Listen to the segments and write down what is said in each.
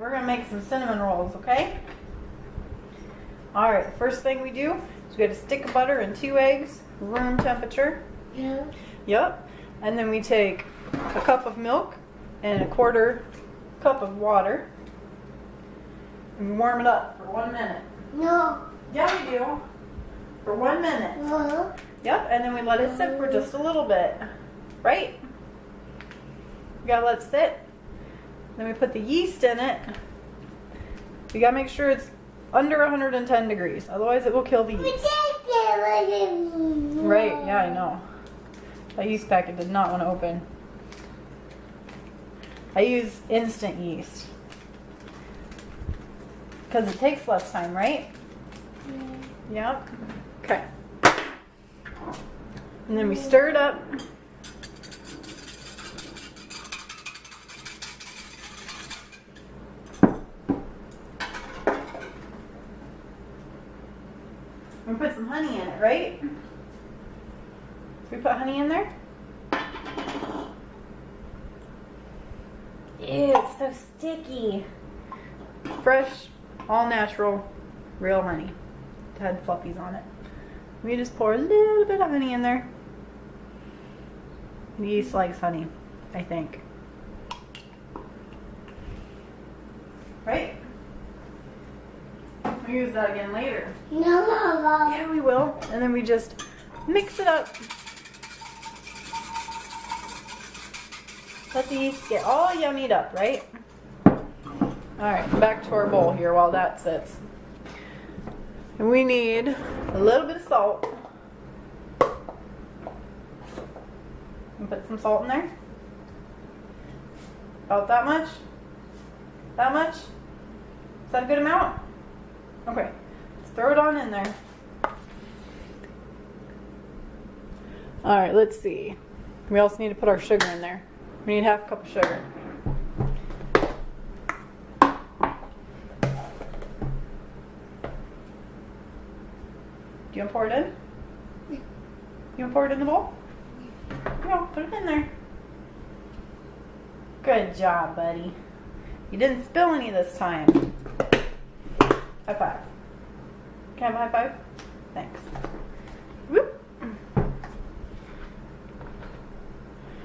we're gonna make some cinnamon rolls, okay? All right, first thing we do is we got a stick of butter and 2 eggs, room temperature. Yeah. Yep. And then we take a cup of milk and a 1/4 cup of water. And we warm it up for 1 minute. No. Yeah, we do. For 1 minute. No. Yep, and then we let it sit for just a little bit. Right? We gotta let it sit. Then we put the yeast in it. We gotta make sure it's under 110 degrees, otherwise it will kill the yeast. Right, yeah, I know. That yeast packet did not want to open. I use instant yeast. Because it takes less time, right? Yep. Okay. And then we stir it up. And put some honey in it, right? So we put honey in there. Ew, it's so sticky. Fresh, all natural, real honey. It had fluffies on it. We just pour a little bit of honey in there. The yeast likes honey, I think. Right? We'll use that again later. No, Mama. Yeah, we will. And then we just mix it up. Let the yeast get all yummied up, right? Alright, back to our bowl here while that sits. And we need a little bit of salt. And put some salt in there. About that much? That much? Is that a good amount? Okay, let's throw it on in there. Alright, let's see. We also need to put our sugar in there. We need 1/2 cup of sugar. Do you want to pour it in? You want to pour it in the bowl? Yeah, put it in there. Good job, buddy. You didn't spill any this time. High five. Can I have a high five? Thanks. Whoop.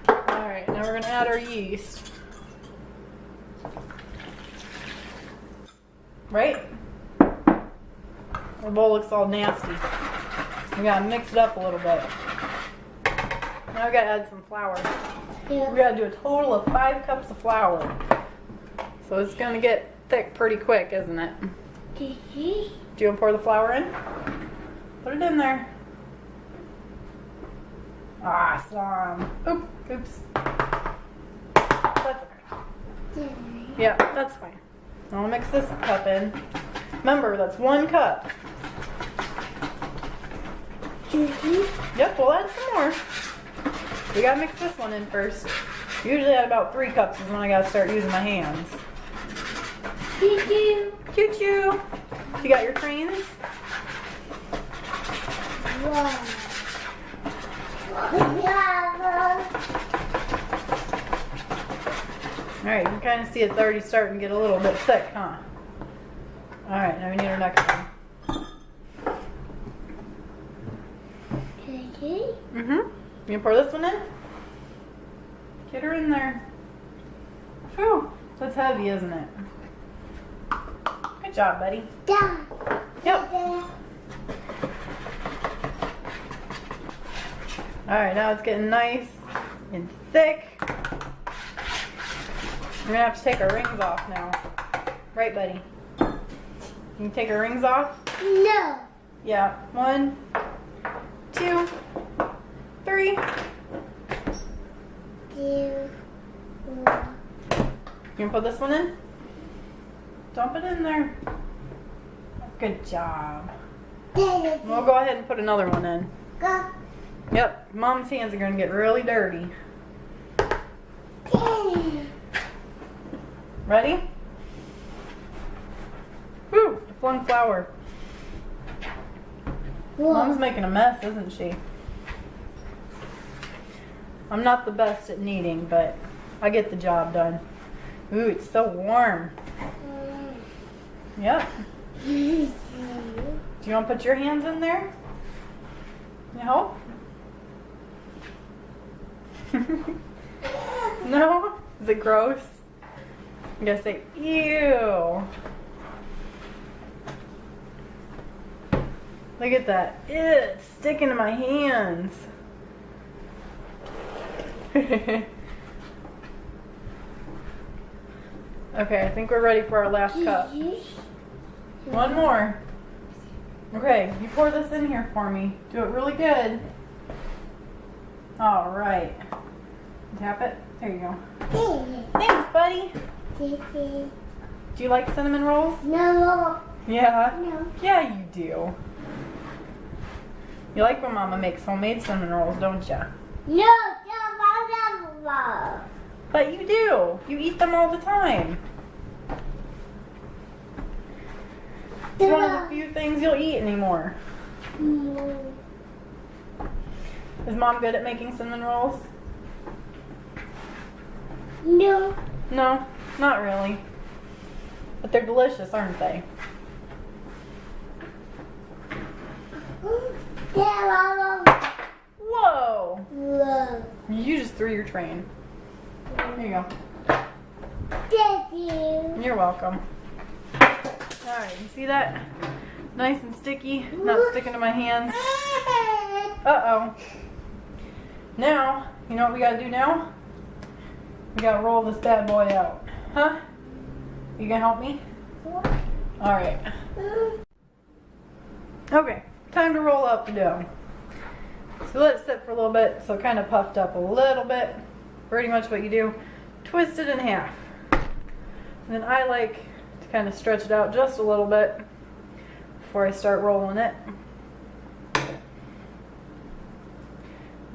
Alright, now we're going to add our yeast. Right? Our bowl looks all nasty. We got to mix it up a little bit. Now we got to add some flour. Yeah. We got to do a total of 5 cups of flour. So it's going to get thick pretty quick, isn't it? Do you want to pour the flour in? Put it in there. Awesome. Oops. That's okay. Yeah, that's fine. I'll mix this cup in. Remember, that's 1 cup. Yep, we'll add some more. We gotta mix this one in first. Usually at about 3 cups is when I gotta start using my hands. Choo-choo. Choo-choo. You got your trains? Wow. Alright, you can kind of see it's already starting to get a little bit thick, huh? Alright, now we need our next one. You gonna pour this one in? Get her in there. Whew, that's heavy, isn't it? Good job, buddy. Yeah. Yep. Alright, now it's getting nice and thick. We're gonna have to take our rings off now. Right, buddy? You can take our rings off? No. Yeah. 1, 2, 3. 2, 1. You can put this one in? Dump it in there. Good job. We'll go ahead and put another one in. Go. Yep, Mom's hands are going to get really dirty. Ready? Woo, the fun flour. Mom's making a mess, isn't she? I'm not the best at kneading, but I get the job done. Ooh, it's so warm. Yep. Do you want to put your hands in there? No? No? Is it gross? I'm gonna say, ew. Look at that. Ew, it's sticking to my hands. Okay, I think we're ready for our last cup. One more. Okay, you pour this in here for me. Do it really good. All right. Tap it. There you go. Thanks, buddy. Do you like cinnamon rolls? No. Yeah? No. Yeah, you do. You like when Mama makes homemade cinnamon rolls, don't you? No. But you do. You eat them all the time. It's one of the few things you'll eat anymore. Is Mom good at making cinnamon rolls? No. No, not really. But they're delicious, aren't they? Whoa! You just threw your train. There you go. Thank you. You're welcome. Alright, you see that? Nice and sticky, not sticking to my hands. Uh-oh. Now, you know what we gotta do now? We gotta roll this bad boy out. Huh? You gonna help me? Alright. Okay, time to roll out the dough. So let it sit for a little bit, so kind of puffed up a little bit. Pretty much what you do. Twist it in half. And then I like to kind of stretch it out just a little bit before I start rolling it.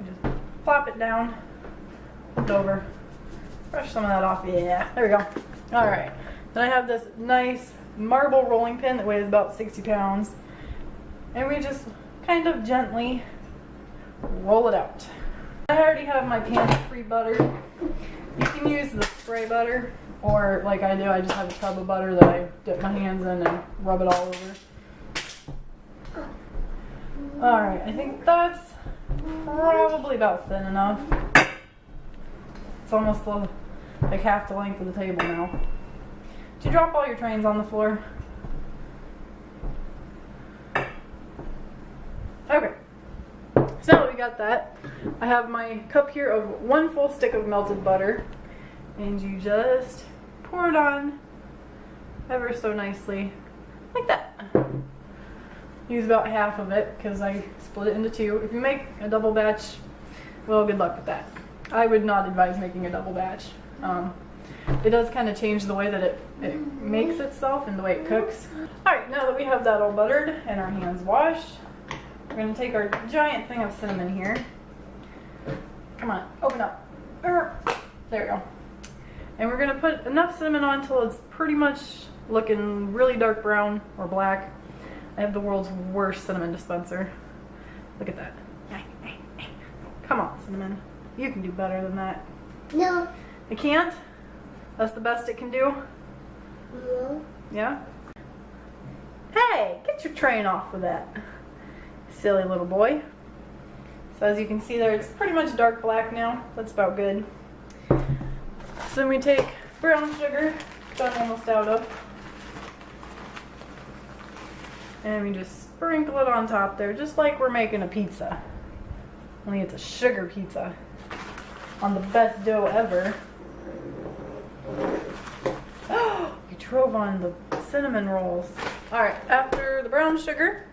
Just plop it down, flip it over, brush some of that off. Yeah, there we go. All right. Then I have this nice marble rolling pin that weighs about 60 pounds. And we just kind of gently roll it out. I already have my pan pre-buttered. You can use the spray butter, or like I do, I just have a tub of butter that I dip my hands in and rub it all over. Alright, I think that's probably about thin enough. It's almost like half the length of the table now. Did you drop all your trains on the floor? Okay. So now that we got that, I have my cup here of 1 full stick of melted butter, and you just pour it on ever so nicely, like that. Use about half of it because I split it into 2. If you make a double batch, well, good luck with that. I would not advise making a double batch. It does kind of change the way that it makes itself and the way it cooks. Alright, now that we have that all buttered and our hands washed, we're going to take our giant thing of cinnamon here. Come on, open up. There we go. And we're going to put enough cinnamon on until it's pretty much looking really dark brown or black. I have the world's worst cinnamon dispenser. Look at that. Come on, cinnamon. You can do better than that. No. It can't? That's the best it can do? No. Yeah? Hey, get your train off with that. Silly little boy. So as you can see there, it's pretty much dark black now. That's about good. So then we take brown sugar, which I'm almost out of, and we just sprinkle it on top there, just like we're making a pizza. Only it's a sugar pizza on the best dough ever. Oh, you drove on the cinnamon rolls. Alright, after the brown sugar,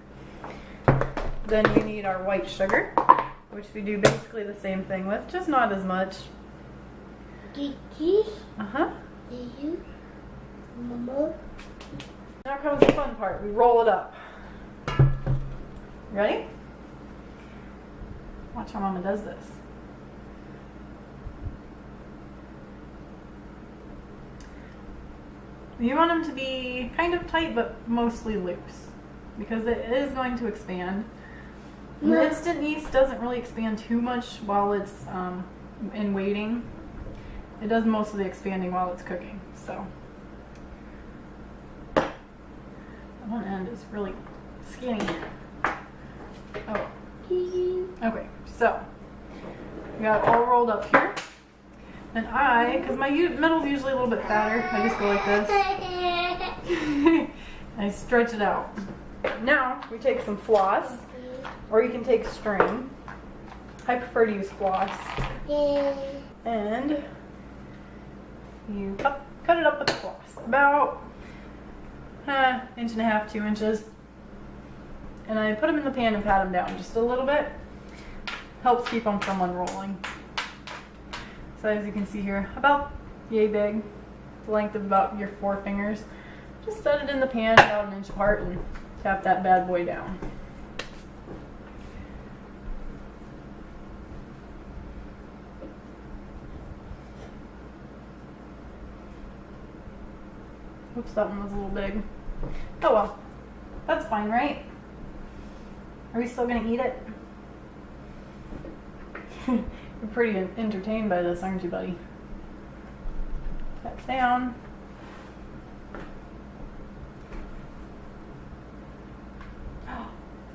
then you need our white sugar, which we do basically the same thing with, just not as much. Uh-huh. Mama. Now comes the fun part. We roll it up. Ready? Watch how Mama does this. You want them to be kind of tight, but mostly loose, because it is going to expand. The instant yeast doesn't really expand too much while it's in waiting. It does most of the expanding while it's cooking. So is really skinny. Oh. Okay, so we got it all rolled up here. And because my middle's usually a little bit fatter, I just go like this. I stretch it out. Now we take some floss, or you can take string. I prefer to use floss. And you cut it up with the floss. About 1.5 inches, 2 inches. And I put them in the pan and pat them down just a little bit. Helps keep them from unrolling. So as you can see here, about yay big, the length of about your 4 fingers. Just set it in the pan about 1 inch apart and tap that bad boy down. Oops, that one was a little big. Oh well, that's fine, right? Are we still gonna eat it? You're pretty entertained by this, aren't you, buddy? Tap down.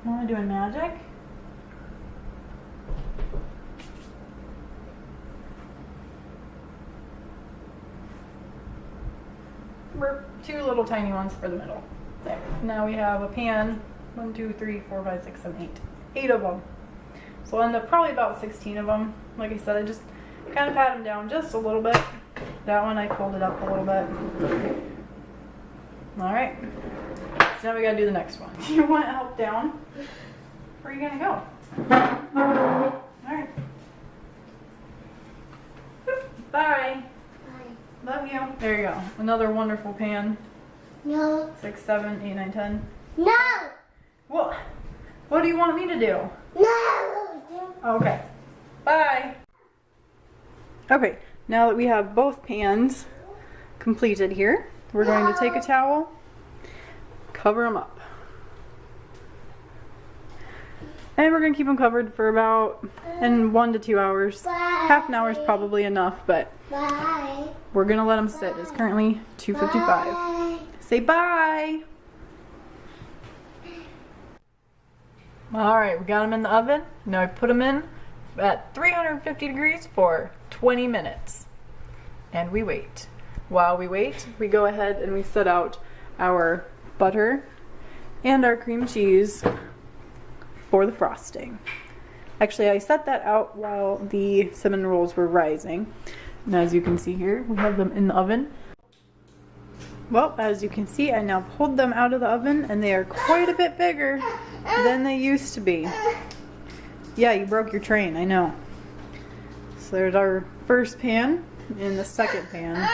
Am I doing magic? We're 2 little tiny ones for the middle. There. Now we have a pan. 1, 2, 3, 4, 5, 6, 7, 8. 8 of them. So I'll end up probably about 16 of them. Like I said, I just kind of pat them down just a little bit. That one I folded up a little bit. Alright. So now we gotta do the next one. Do you want help down? Where are you gonna go? Alright. Bye. Love you. There you go. Another wonderful pan. No. 6, 7, 8, 9, 10. No. What do you want me to do? No. Okay. Bye. Okay, now that we have both pans completed here, we're going to take a towel, cover them up. And we're going to keep them covered for about 1 to 2 hours. Half an hour is probably enough, but we're going to let them sit. It's currently 2:55. Say bye. Alright, we got them in the oven. Now I put them in at 350 degrees for 20 minutes. And we wait. While we wait, we go ahead and we set out our butter and our cream cheese for the frosting. Actually, I set that out while the cinnamon rolls were rising. And as you can see here, we have them in the oven. Well, as you can see, I now pulled them out of the oven and they are quite a bit bigger than they used to be. Yeah, you broke your train, I know. So there's our first pan and the second pan.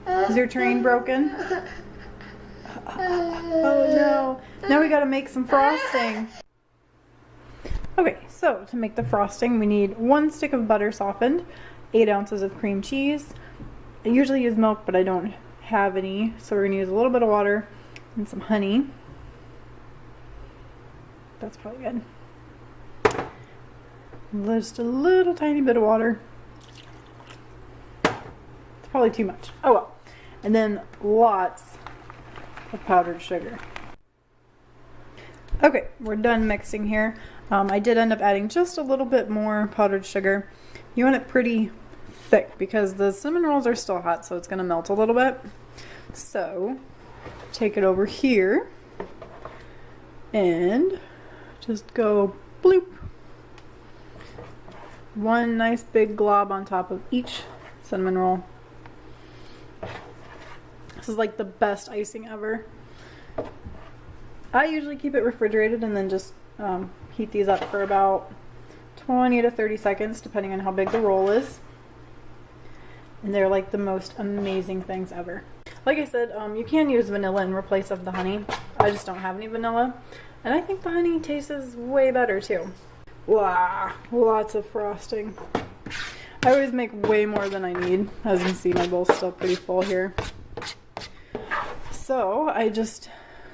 Is your train broken? Oh no. Now we gotta make some frosting. Okay, so to make the frosting, we need 1 stick of butter softened, 8 ounces of cream cheese. I usually use milk, but I don't have any, so we're gonna use a little bit of water and some honey. That's probably good. Just a little tiny bit of water. It's probably too much. Oh well. And then lots of powdered sugar. Okay, we're done mixing here. I did end up adding just a little bit more powdered sugar. You want it pretty thick because the cinnamon rolls are still hot, so it's going to melt a little bit. So take it over here and just go bloop. 1 nice big glob on top of each cinnamon roll. This is like the best icing ever. I usually keep it refrigerated and then just heat these up for about 20 to 30 seconds depending on how big the roll is. And they're like the most amazing things ever. Like I said, you can use vanilla in replace of the honey. I just don't have any vanilla. And I think the honey tastes way better too. Wow, lots of frosting. I always make way more than I need. As you can see, my bowl's still pretty full here. So I just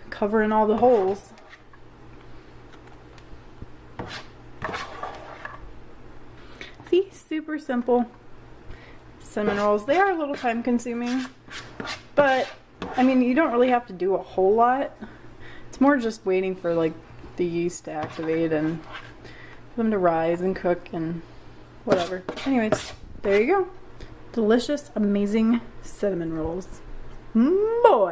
cover in all the holes. See, super simple cinnamon rolls. They are a little time consuming, but I mean, you don't really have to do a whole lot. It's more just waiting for like the yeast to activate and for them to rise and cook and whatever. Anyways, there you go. Delicious, amazing cinnamon rolls. Boy.